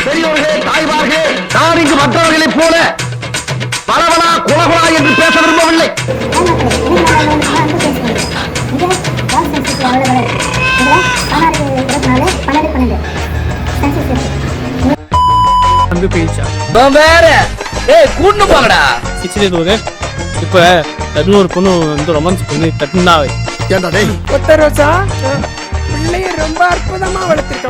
பெரியோர்களே, தாய்மார்களே, நான் இங்கு மற்றவர்களைப் போல பலவலா குலகுலா என்று பேச விரும்பவில்லை. இப்ப இன்னொரு பொண்ணு வந்து ரொமான்ஸ் பண்ணி தட்டுனாவே ரோசா பிள்ளைய ரொம்ப அற்புதமா வளர்த்திருக்க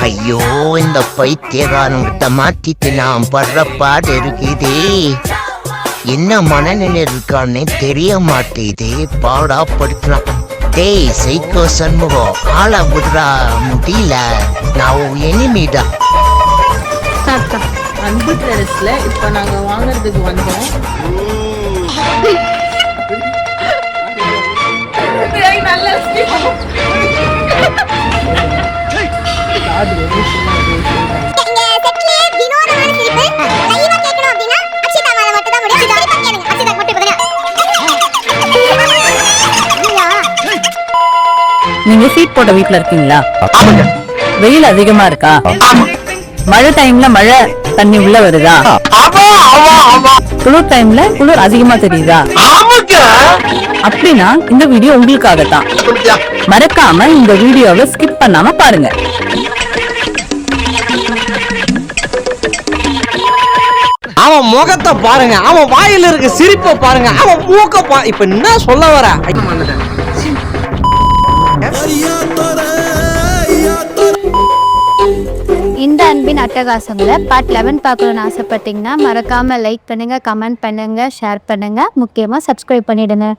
ஐயோ, இந்த பைத்தியகாரங்கிட்ட மாட்டிட்டு நான் படுற பாடு இருக்குதே. என்ன மனநிலை இருக்கான்னு தெரிய மாட்டேதே. பாடா படுத்துறான். டேய் சைக்கோ சண்முகம், ஆளா புதுரா முடியல. நான் எனிமிடா. அன்பு ட்ரெஸ்ல இப்ப நாங்க வாங்குறதுக்கு வந்தோம். நீங்க சீட் போட்ட வீட்டுல இருக்கீங்களா? வெயில் அதிகமா இருக்கா? மழை டைம்ல மழை தண்ணி உள்ள வருதா? குளிர் டைம்ல குளிர் அதிகமா தெரியுதா? அப்படின்னா இந்த வீடியோ உங்களுக்காகத்தான். மறக்காம இந்த வீடியோவை ஸ்கிப் பண்ணாம பாருங்க. அவன் முகத்தை பாருங்க, அவன் வாயில இருக்க சிரிப்பை பாருங்க, அவன் மூக்க இப்ப என்ன சொல்ல வர? இந்த அன்பின் அட்டகாசங்களை பார்ட் 11 பார்க்கணும்னு ஆசைப்பட்டீங்கன்னா மறக்காம லைக் பண்ணுங்க, கமெண்ட் பண்ணுங்க, ஷேர் பண்ணுங்க, முக்கியமா சப்ஸ்கிரைப் பண்ணிடுங்க.